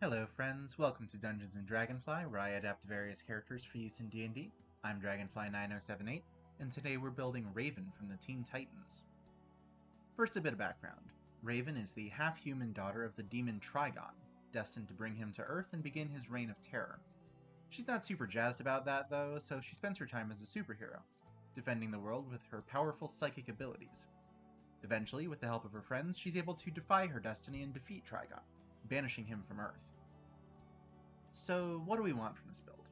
Hello friends, welcome to Dungeons & Dragonfly, where I adapt various characters for use in D&D. I'm Dragonfly9078, and today we're building Raven from the Teen Titans. First, a bit of background. Raven is the half-human daughter of the demon Trigon, destined to bring him to Earth and begin his reign of terror. She's not super jazzed about that, though, so she spends her time as a superhero, defending the world with her powerful psychic abilities. Eventually, with the help of her friends, she's able to defy her destiny and defeat Trigon, banishing him from Earth. So, what do we want from this build?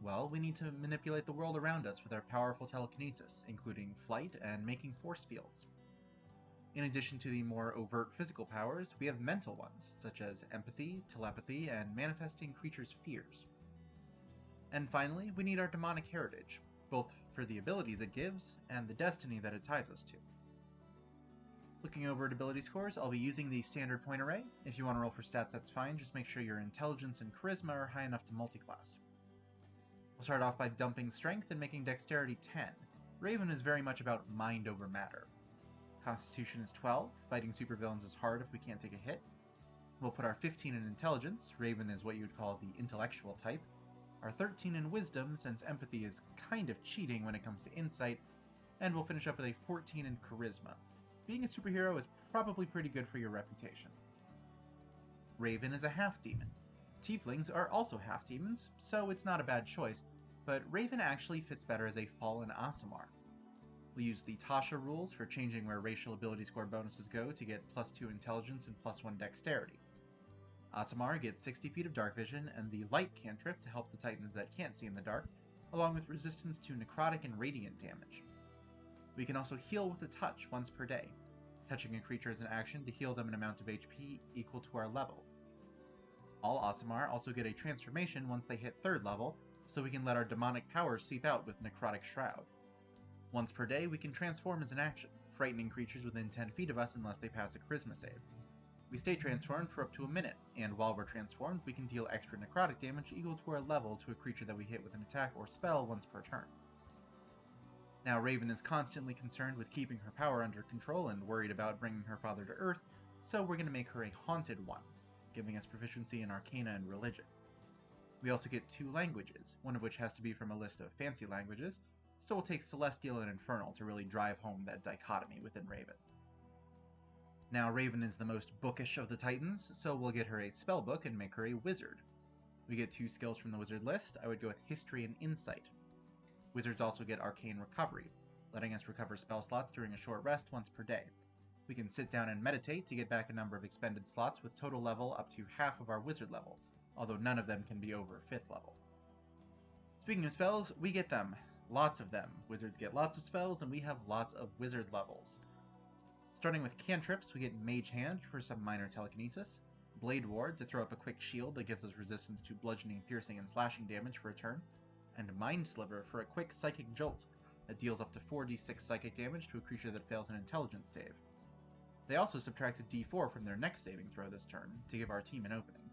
Well, we need to manipulate the world around us with our powerful telekinesis, including flight and making force fields. In addition to the more overt physical powers, we have mental ones, such as empathy, telepathy, and manifesting creatures' fears. And finally, we need our demonic heritage, both for the abilities it gives and the destiny that it ties us to. Looking over at ability scores, I'll be using the standard point array. If you want to roll for stats, that's fine, just make sure your intelligence and charisma are high enough to multiclass. We'll start off by dumping strength and making dexterity 10. Raven is very much about mind over matter. Constitution is 12, fighting supervillains is hard if we can't take a hit. We'll put our 15 in intelligence, Raven is what you would call the intellectual type. Our 13 in wisdom, since empathy is kind of cheating when it comes to insight. And we'll finish up with a 14 in charisma. Being a superhero is probably pretty good for your reputation. Raven is a half-demon. Tieflings are also half-demons, so it's not a bad choice, but Raven actually fits better as a fallen Aasimar. We use the Tasha rules for changing where racial ability score bonuses go to get +2 intelligence and +1 dexterity. Aasimar gets 60 feet of dark vision and the light cantrip to help the titans that can't see in the dark, along with resistance to necrotic and radiant damage. We can also heal with a touch once per day. Touching a creature is an action to heal them an amount of HP equal to our level. All Aasimar also get a transformation once they hit 3rd level, so we can let our demonic powers seep out with Necrotic Shroud. Once per day, we can transform as an action, frightening creatures within 10 feet of us unless they pass a charisma save. We stay transformed for up to a minute, and while we're transformed, we can deal extra necrotic damage equal to our level to a creature that we hit with an attack or spell once per turn. Now, Raven is constantly concerned with keeping her power under control and worried about bringing her father to Earth, so we're going to make her a haunted one, giving us proficiency in Arcana and Religion. We also get 2 languages, one of which has to be from a list of fancy languages, so we'll take Celestial and Infernal to really drive home that dichotomy within Raven. Now, Raven is the most bookish of the Titans, so we'll get her a spell book and make her a wizard. We get 2 skills from the wizard list. I would go with History and Insight. Wizards also get Arcane Recovery, letting us recover spell slots during a short rest once per day. We can sit down and meditate to get back a number of expended slots with total level up to half of our wizard level, although none of them can be over 5th level. Speaking of spells, we get them. Lots of them. Wizards get lots of spells, and we have lots of wizard levels. Starting with cantrips, we get Mage Hand for some minor telekinesis, Blade Ward to throw up a quick shield that gives us resistance to bludgeoning, piercing, and slashing damage for a turn, and Mind Sliver for a quick Psychic Jolt that deals up to 4d6 psychic damage to a creature that fails an intelligence save. They also subtracted d4 from their next saving throw this turn to give our team an opening.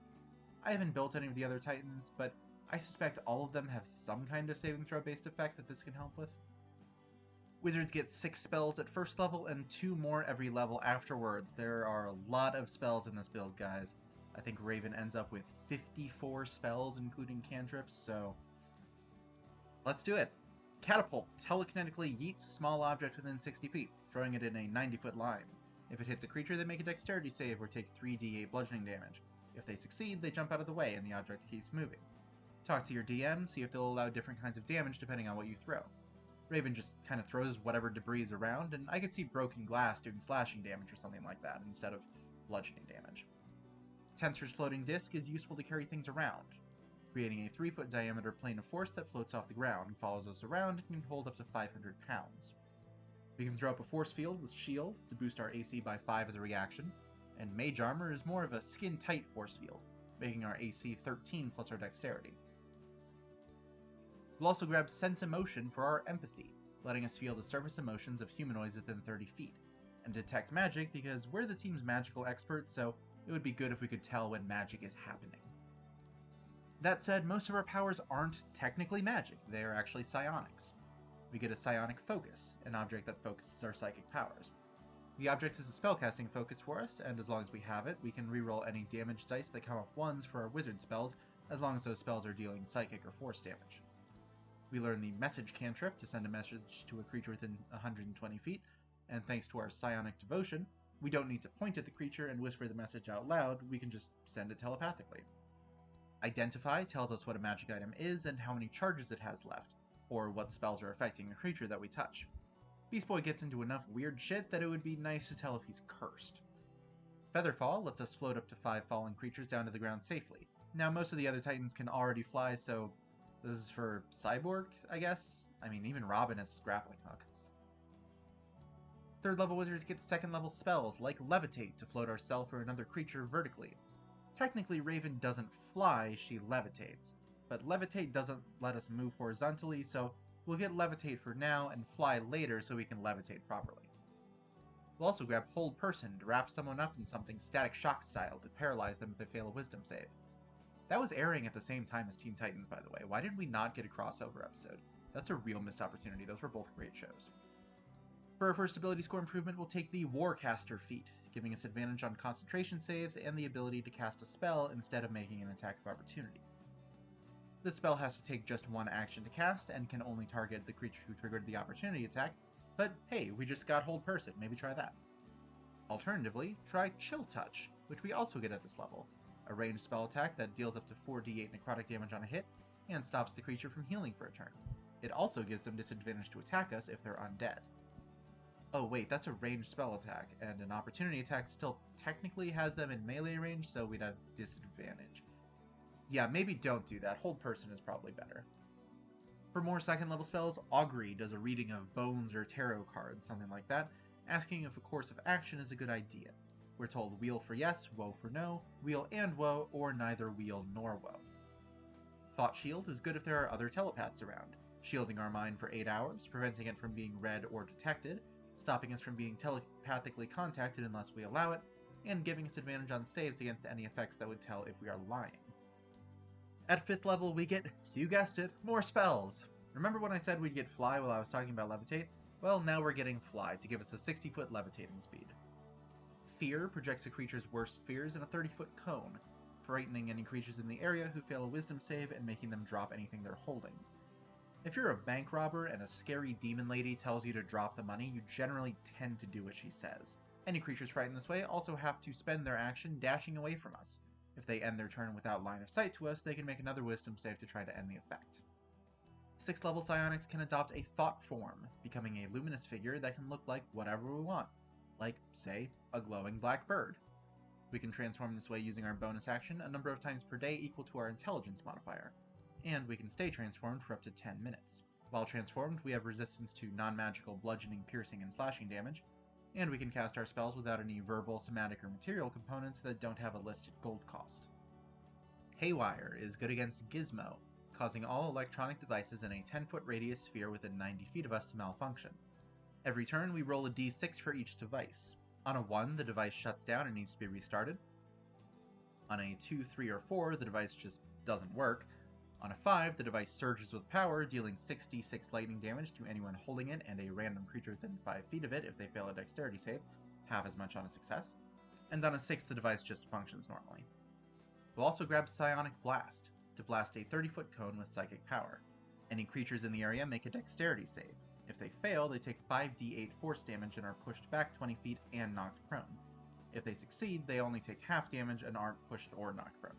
I haven't built any of the other titans, but I suspect all of them have some kind of saving throw based effect that this can help with. Wizards get 6 spells at 1st level and 2 more every level afterwards. There are a lot of spells in this build, guys. I think Raven ends up with 54 spells including cantrips, so let's do it! Catapult telekinetically yeets a small object within 60 feet, throwing it in a 90-foot line. If it hits a creature, they make a dexterity save or take 3d8 bludgeoning damage. If they succeed, they jump out of the way and the object keeps moving. Talk to your DM, see if they'll allow different kinds of damage depending on what you throw. Raven just kind of throws whatever debris is around, and I could see broken glass doing slashing damage or something like that instead of bludgeoning damage. Tensor's floating disc is useful to carry things around, creating a 3-foot diameter plane of force that floats off the ground, follows us around, and can hold up to 500 pounds. We can throw up a force field with shield to boost our AC by 5 as a reaction, and Mage Armor is more of a skin-tight force field, making our AC 13 plus our dexterity. We'll also grab Sense Emotion for our empathy, letting us feel the surface emotions of humanoids within 30 feet, and Detect Magic because we're the team's magical experts, so it would be good if we could tell when magic is happening. That said, most of our powers aren't technically magic, they are actually psionics. We get a Psionic Focus, an object that focuses our psychic powers. The object is a spellcasting focus for us, and as long as we have it, we can reroll any damage dice that come up 1s for our wizard spells, as long as those spells are dealing psychic or force damage. We learn the message cantrip to send a message to a creature within 120 feet, and thanks to our psionic devotion, we don't need to point at the creature and whisper the message out loud, we can just send it telepathically. Identify tells us what a magic item is and how many charges it has left, or what spells are affecting the creature that we touch. Beast Boy gets into enough weird shit that it would be nice to tell if he's cursed. Featherfall lets us float up to 5 fallen creatures down to the ground safely. Now, most of the other titans can already fly, so this is for Cyborg, I guess? I mean, even Robin has grappling hook. 3rd level wizards get 2nd level spells, like Levitate, to float ourselves or another creature vertically. Technically, Raven doesn't fly, she levitates. But Levitate doesn't let us move horizontally, so we'll get Levitate for now and fly later so we can levitate properly. We'll also grab Hold Person to wrap someone up in something Static Shock style to paralyze them if they fail a Wisdom save. That was airing at the same time as Teen Titans, by the way. Why did we not get a crossover episode? That's a real missed opportunity. Those were both great shows. For our first ability score improvement, we'll take the Warcaster feat, giving us advantage on concentration saves and the ability to cast a spell instead of making an attack of opportunity. This spell has to take just 1 action to cast and can only target the creature who triggered the opportunity attack, but hey, we just got Hold Person, maybe try that. Alternatively, try Chill Touch, which we also get at this level, a ranged spell attack that deals up to 4d8 necrotic damage on a hit and stops the creature from healing for a turn. It also gives them disadvantage to attack us if they're undead. Oh wait, that's a ranged spell attack, and an opportunity attack still technically has them in melee range, so we'd have disadvantage. Yeah, maybe don't do that. Hold Person is probably better. For more 2nd level spells, Augury does a reading of bones or tarot cards, something like that, asking if a course of action is a good idea. We're told wheel for yes, woe for no, wheel and woe, or neither wheel nor woe. Thought Shield is good if there are other telepaths around, shielding our mind for 8 hours, preventing it from being read or detected, stopping us from being telepathically contacted unless we allow it, and giving us advantage on saves against any effects that would tell if we are lying. At 5th level, we get, you guessed it, more spells! Remember when I said we'd get Fly while I was talking about Levitate? Well, now we're getting Fly to give us a 60-foot levitating speed. Fear projects a creature's worst fears in a 30-foot cone, frightening any creatures in the area who fail a Wisdom save and making them drop anything they're holding. If you're a bank robber and a scary demon lady tells you to drop the money, you generally tend to do what she says. Any creatures frightened this way also have to spend their action dashing away from us. If they end their turn without line of sight to us, they can make another Wisdom save to try to end the effect. 6th level psionics can adopt a thought form, becoming a luminous figure that can look like whatever we want, like, say, a glowing black bird. We can transform this way using our bonus action a number of times per day equal to our intelligence modifier, and we can stay transformed for up to 10 minutes. While transformed, we have resistance to non-magical bludgeoning, piercing, and slashing damage, and we can cast our spells without any verbal, somatic, or material components that don't have a listed gold cost. Haywire is good against Gizmo, causing all electronic devices in a 10-foot radius sphere within 90 feet of us to malfunction. Every turn, we roll a d6 for each device. On a 1, the device shuts down and needs to be restarted. On a 2, 3, or 4, the device just doesn't work. On a 5, the device surges with power, dealing 6d6 lightning damage to anyone holding it and a random creature within 5 feet of it if they fail a dexterity save, half as much on a success. And on a 6, the device just functions normally. We'll also grab Psionic Blast, to blast a 30-foot cone with psychic power. Any creatures in the area make a dexterity save. If they fail, they take 5d8 force damage and are pushed back 20 feet and knocked prone. If they succeed, they only take half damage and aren't pushed or knocked prone.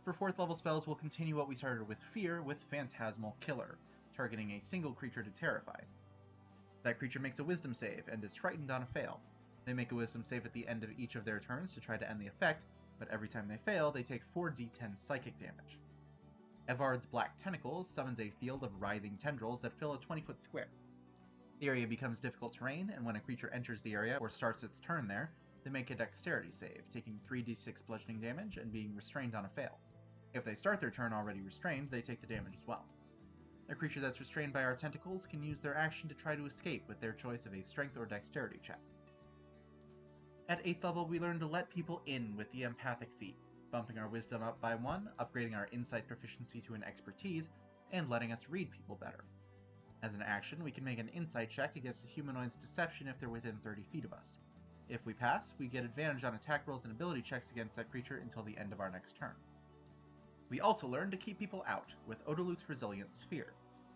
For 4th level spells, we'll continue what we started with Fear with Phantasmal Killer, targeting a single creature to terrify. That creature makes a Wisdom save and is frightened on a fail. They make a Wisdom save at the end of each of their turns to try to end the effect, but every time they fail, they take 4d10 psychic damage. Evard's Black Tentacles summons a field of writhing tendrils that fill a 20-foot square. The area becomes difficult terrain, and when a creature enters the area or starts its turn there, they make a dexterity save, taking 3d6 bludgeoning damage and being restrained on a fail. If they start their turn already restrained, they take the damage as well. A creature that's restrained by our tentacles can use their action to try to escape with their choice of a strength or dexterity check. At 8th level, we learn to let people in with the Empathic feat, bumping our wisdom up by 1, upgrading our insight proficiency to an expertise, and letting us read people better. As an action, we can make an insight check against a humanoid's deception if they're within 30 feet of us. If we pass, we get advantage on attack rolls and ability checks against that creature until the end of our next turn. We also learn to keep people out with Odaluk's Resilient Sphere,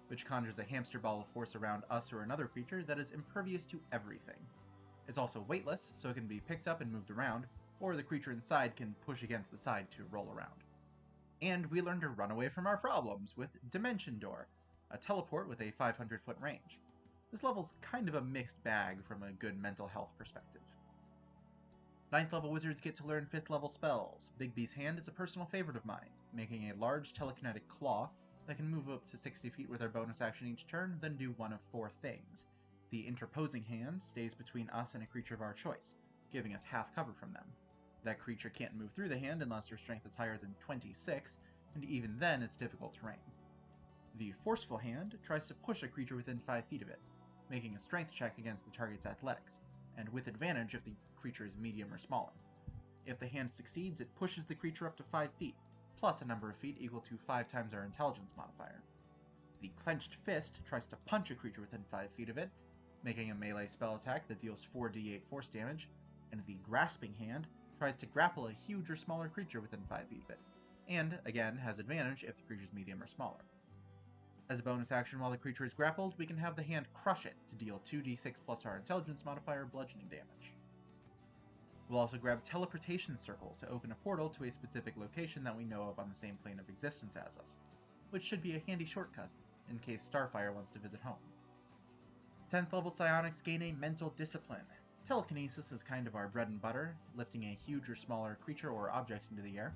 which conjures a hamster ball of force around us or another creature that is impervious to everything. It's also weightless, so it can be picked up and moved around, or the creature inside can push against the side to roll around. And we learn to run away from our problems with Dimension Door, a teleport with a 500-foot range. This level's kind of a mixed bag from a good mental health perspective. 9th level wizards get to learn 5th level spells. Bigby's Hand is a personal favorite of mine, making a large telekinetic claw that can move up to 60 feet with our bonus action each turn, then do one of 4 things. The interposing hand stays between us and a creature of our choice, giving us half cover from them. That creature can't move through the hand unless their strength is higher than 26, and even then it's difficult terrain. The forceful hand tries to push a creature within 5 feet of it, making a strength check against the target's athletics, and with advantage if the creature is medium or smaller. If the hand succeeds, it pushes the creature up to 5 feet, plus a number of feet equal to 5 times our intelligence modifier. The clenched fist tries to punch a creature within 5 feet of it, making a melee spell attack that deals 4d8 force damage, and the grasping hand tries to grapple a huge or smaller creature within 5 feet of it, and, again, has advantage if the creature is medium or smaller. As a bonus action while the creature is grappled, we can have the hand crush it to deal 2d6 plus our intelligence modifier bludgeoning damage. We'll also grab Teleportation Circle to open a portal to a specific location that we know of on the same plane of existence as us, which should be a handy shortcut in case Starfire wants to visit home. 10th level psionics gain a Mental Discipline. Telekinesis is kind of our bread and butter, lifting a huge or smaller creature or object into the air.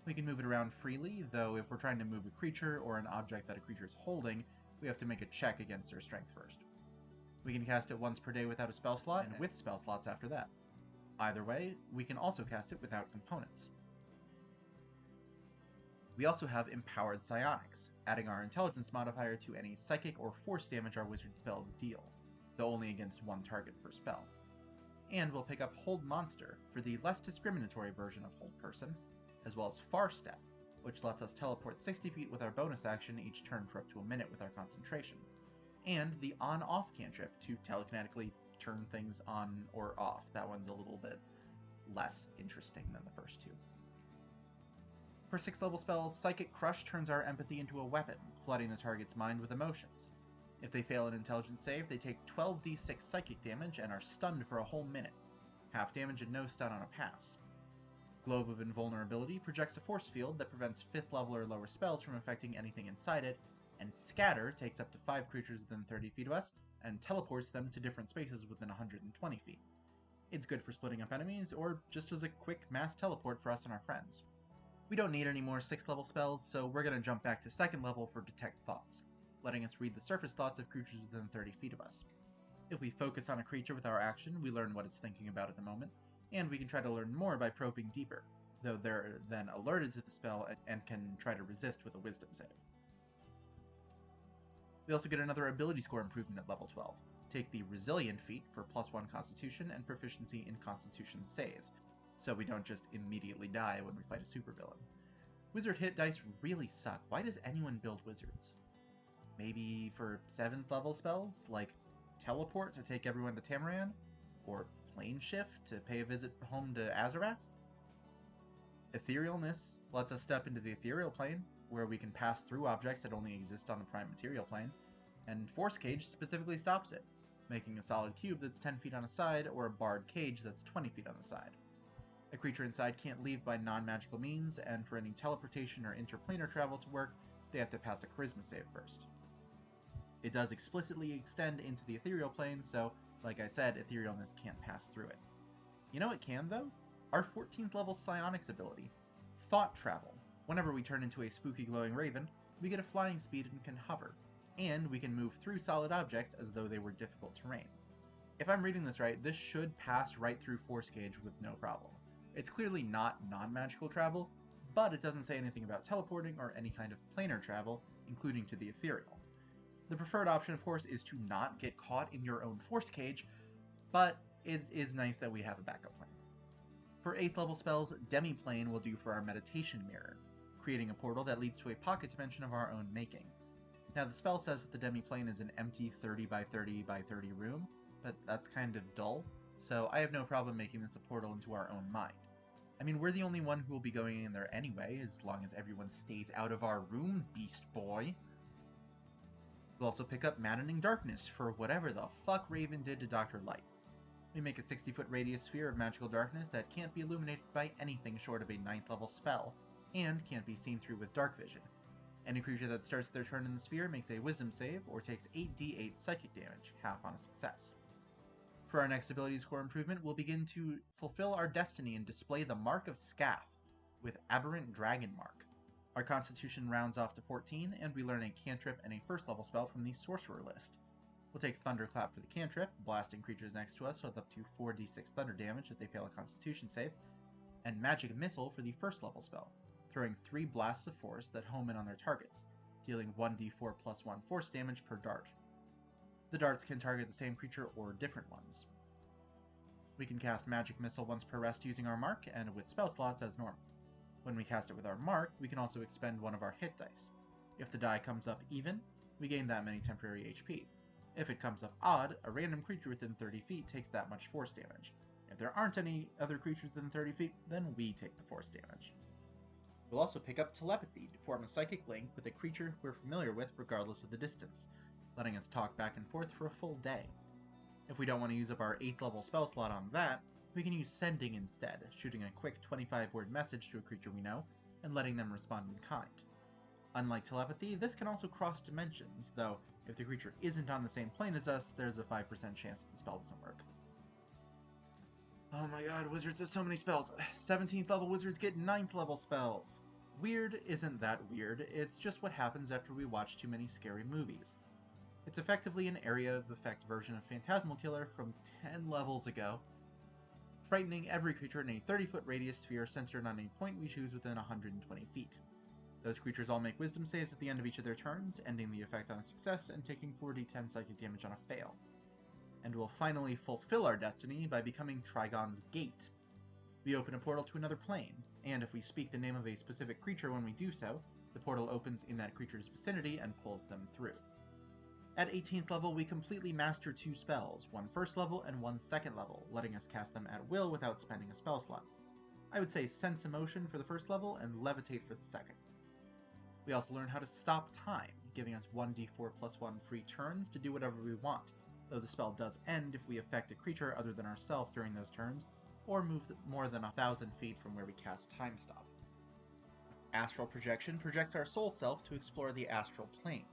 We can move it around freely, though if we're trying to move a creature or an object that a creature is holding, we have to make a check against their strength first. We can cast it once per day without a spell slot, and with spell slots after that. Either way, we can also cast it without components. We also have Empowered Psionics, adding our intelligence modifier to any psychic or force damage our wizard spells deal, though only against one target per spell. And we'll pick up Hold Monster for the less discriminatory version of Hold Person, as well as Far Step, which lets us teleport 60 feet with our bonus action each turn for up to a minute with our concentration, and the On-Off cantrip to telekinetically turn things on or off. That one's a little bit less interesting than the first two. For 6th level spells, Psychic Crush turns our empathy into a weapon, flooding the target's mind with emotions. If they fail an intelligence save, they take 12d6 psychic damage and are stunned for a whole minute, half damage and no stun on a pass. Globe of Invulnerability projects a force field that prevents 5th level or lower spells from affecting anything inside it, and Scatter takes up to 5 creatures within 30 feet of us, and teleports them to different spaces within 120 feet. It's good for splitting up enemies, or just as a quick mass teleport for us and our friends. We don't need any more 6th level spells, so we're going to jump back to 2nd level for Detect Thoughts, letting us read the surface thoughts of creatures within 30 feet of us. If we focus on a creature with our action, we learn what it's thinking about at the moment, and we can try to learn more by probing deeper, though they're then alerted to the spell and can try to resist with a wisdom save. We also get another ability score improvement at level 12. Take the Resilient feat for +1 Constitution and proficiency in Constitution saves, so we don't just immediately die when we fight a supervillain. Wizard hit dice really suck. Why does anyone build wizards? Maybe for 7th level spells, like Teleport to take everyone to Tamaran? Or Plane Shift to pay a visit home to Azarath? Etherealness lets us step into the ethereal plane, where we can pass through objects that only exist on the prime material plane, and Force Cage specifically stops it, making a solid cube that's 10 feet on a side, or a barred cage that's 20 feet on the side. A creature inside can't leave by non-magical means, and for any teleportation or interplanar travel to work, they have to pass a charisma save first. It does explicitly extend into the ethereal plane, so, like I said, Etherealness can't pass through it. You know what can, though? Our 14th level psionics ability, Thought Travel. Whenever we turn into a spooky glowing raven, we get a flying speed and can hover, and we can move through solid objects as though they were difficult terrain. If I'm reading this right, this should pass right through Force Cage with no problem. It's clearly not non-magical travel, but it doesn't say anything about teleporting or any kind of planar travel, including to the ethereal. The preferred option, of course, is to not get caught in your own Force Cage, but it is nice that we have a backup plan. For 8th level spells, Demiplane will do for our Meditation Mirror, creating a portal that leads to a pocket dimension of our own making. Now the spell says that the Demiplane is an empty 30 by 30 by 30 room, but that's kind of dull, so I have no problem making this a portal into our own mind. I mean, we're the only one who will be going in there anyway, as long as everyone stays out of our room, beast boy. We'll also pick up Maddening Darkness for whatever the fuck Raven did to Dr. Light. We make a 60-foot radius sphere of magical darkness that can't be illuminated by anything short of a 9th level spell, and can't be seen through with dark vision. Any creature that starts their turn in the sphere makes a wisdom save, or takes 8d8 psychic damage, half on a success. For our next ability score improvement, we'll begin to fulfill our destiny and display the Mark of Scath with Aberrant Dragonmark. Our constitution rounds off to 14, and we learn a cantrip and a first level spell from the sorcerer list. We'll take Thunderclap for the cantrip, blasting creatures next to us with up to 4d6 thunder damage if they fail a constitution save, and Magic Missile for the first level spell, throwing 3 blasts of force that home in on their targets, dealing 1d4 plus 1 force damage per dart. The darts can target the same creature or different ones. We can cast Magic Missile once per rest using our mark, and with spell slots as normal. When we cast it with our mark, we can also expend one of our hit dice. If the die comes up even, we gain that many temporary HP. If it comes up odd, a random creature within 30 feet takes that much force damage. If there aren't any other creatures within 30 feet, then we take the force damage. We'll also pick up Telepathy to form a psychic link with a creature we're familiar with regardless of the distance, letting us talk back and forth for a full day. If we don't want to use up our 8th level spell slot on that, we can use Sending instead, shooting a quick 25-word message to a creature we know, and letting them respond in kind. Unlike Telepathy, this can also cross dimensions, though if the creature isn't on the same plane as us, there's a 5% chance that the spell doesn't work. Oh my god, wizards have so many spells! 17th level wizards get 9th level spells! Weird isn't that weird, it's just what happens after we watch too many scary movies. It's effectively an area of effect version of Phantasmal Killer from 10 levels ago, frightening every creature in a 30-foot radius sphere centered on a point we choose within 120 feet. Those creatures all make wisdom saves at the end of each of their turns, ending the effect on a success and taking 4d10 psychic damage on a fail. And we'll finally fulfill our destiny by becoming Trigon's Gate. We open a portal to another plane, and if we speak the name of a specific creature when we do so, the portal opens in that creature's vicinity and pulls them through. At 18th level, we completely master 2 spells, one first level and one second level, letting us cast them at will without spending a spell slot. I would say Sense Emotion for the first level and Levitate for the second. We also learn how to stop time, giving us 1d4 plus 1 free turns to do whatever we want, though the spell does end if we affect a creature other than ourselves during those turns, or move more than 1,000 feet from where we cast Time Stop. Astral Projection projects our soul self to explore the astral plane.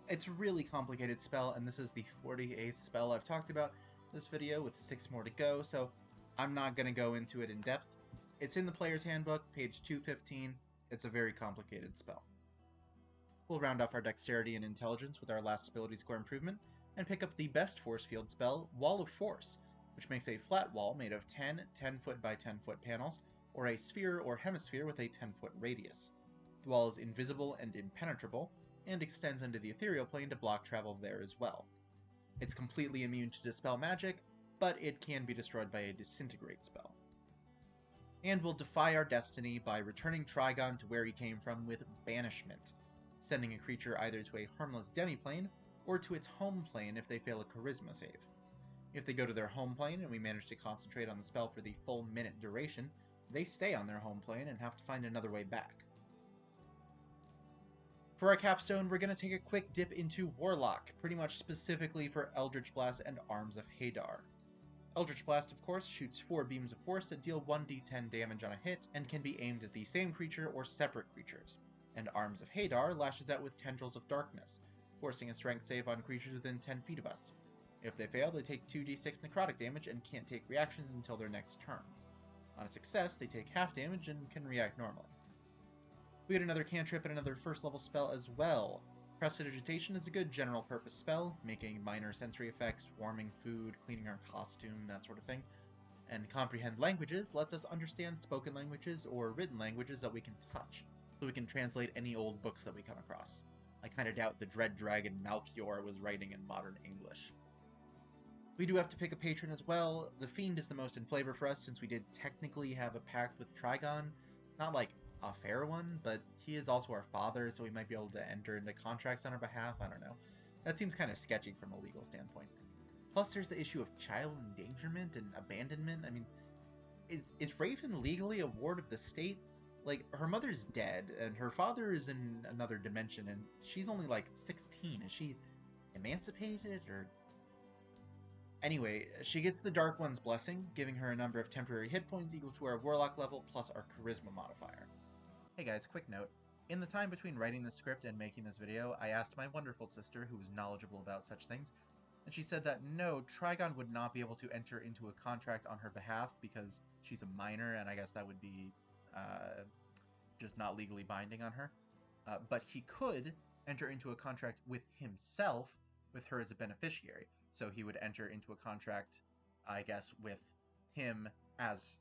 It's a really complicated spell, and this is the 48th spell I've talked about in this video, with 6 more to go, so I'm not going to go into it in depth. It's in the Player's Handbook, page 215. It's a very complicated spell. We'll round off our Dexterity and Intelligence with our last ability score improvement, and pick up the best force field spell, Wall of Force, which makes a flat wall made of 10 10-foot by 10-foot panels, or a sphere or hemisphere with a 10-foot radius. The wall is invisible and impenetrable, and extends into the ethereal plane to block travel there as well. It's completely immune to Dispel magic, but it can be destroyed by a Disintegrate spell. And we'll defy our destiny by returning Trigon to where he came from with Banishment, sending a creature either to a harmless Demiplane, or to its home plane if they fail a Charisma save. If they go to their home plane and we manage to concentrate on the spell for the full minute duration, they stay on their home plane and have to find another way back. For our capstone, we're going to take a quick dip into Warlock, pretty much specifically for Eldritch Blast and Arms of Hadar. Eldritch Blast, of course, shoots 4 beams of force that deal 1d10 damage on a hit, and can be aimed at the same creature or separate creatures. And Arms of Hadar lashes out with Tendrils of Darkness, forcing a strength save on creatures within 10 feet of us. If they fail, they take 2d6 necrotic damage and can't take reactions until their next turn. On a success, they take half damage and can react normally. We get another cantrip and another first level spell as well. Prestidigitation is a good general purpose spell, making minor sensory effects, warming food, cleaning our costume, that sort of thing. And Comprehend Languages lets us understand spoken languages or written languages that we can touch, so we can translate any old books that we come across. I kinda doubt the Dread Dragon Malchior was writing in modern English. We do have to pick a patron as well. The Fiend is the most in flavor for us since we did technically have a pact with Trigon. Not like a fair one, but he is also our father, so we might be able to enter into contracts on our behalf. I don't know. That seems kind of sketchy from a legal standpoint. Plus, there's the issue of child endangerment and abandonment. I mean, is Raven legally a ward of the state? Like, her mother's dead, and her father is in another dimension, and she's only like 16. Is she emancipated, or... Anyway, she gets the Dark One's blessing, giving her a number of temporary hit points equal to our Warlock level plus our Charisma modifier. Hey guys, quick note. In the time between writing the script and making this video, I asked my wonderful sister, who was knowledgeable about such things, and she said that no, Trigon would not be able to enter into a contract on her behalf because she's a minor, and I guess that would be just not legally binding on her. But he could enter into a contract with himself, with her as a beneficiary. So he would enter into a contract, I guess, with him as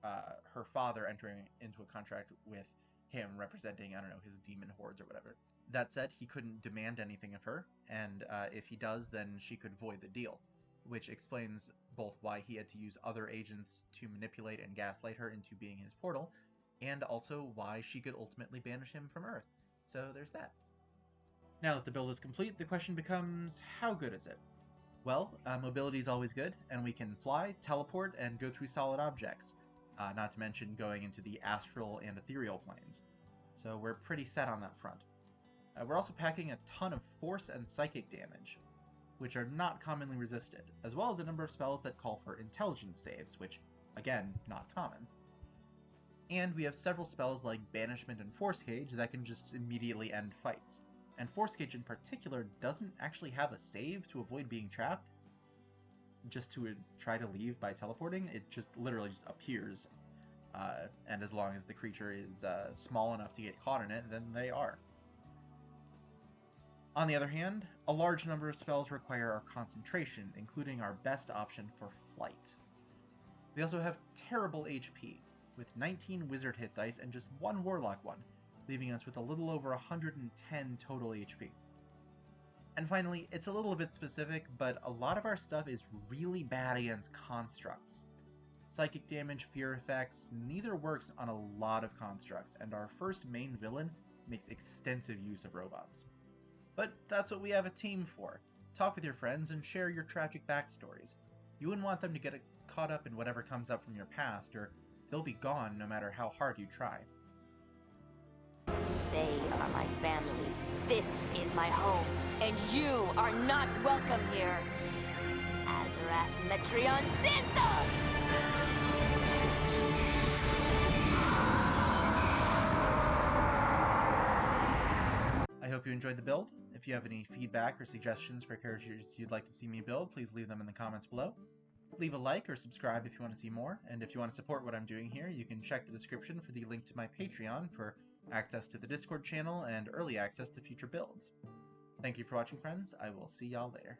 her father entering into a contract with him representing, I don't know, his demon hordes or whatever. That said, he couldn't demand anything of her, and if he does, then she could void the deal, which explains both why he had to use other agents to manipulate and gaslight her into being his portal, and also why she could ultimately banish him from Earth. So there's that. Now that the build is complete, the question becomes, how good is it? Well, mobility is always good, and we can fly, teleport, and go through solid objects, not to mention going into the astral and ethereal planes. So we're pretty set on that front. We're also packing a ton of force and psychic damage, which are not commonly resisted, as well as a number of spells that call for intelligence saves, which, again, not common. And we have several spells like Banishment and Force Cage that can just immediately end fights. And Force Cage in particular doesn't actually have a save to avoid being trapped. Just to try to leave by teleporting, it just literally just appears. And as long as the creature is small enough to get caught in it, then they are. On the other hand, a large number of spells require our concentration, including our best option for flight. We also have terrible HP, with 19 wizard hit dice and just one warlock one, leaving us with a little over 110 total HP. And finally, it's a little bit specific, but a lot of our stuff is really bad against constructs. Psychic damage, fear effects, neither works on a lot of constructs, and our first main villain makes extensive use of robots. But that's what we have a team for. Talk with your friends and share your tragic backstories. You wouldn't want them to get caught up in whatever comes up from your past, or they'll be gone no matter how hard you try. They are my family. This is my home, and you are not welcome here. Azarath Metreon Xanthos! I hope you enjoyed the build. If you have any feedback or suggestions for characters you'd like to see me build, please leave them in the comments below. Leave a like or subscribe if you want to see more, and if you want to support what I'm doing here, you can check the description for the link to my Patreon for access to the Discord channel and early access to future builds. Thank you for watching, friends. I will see y'all later.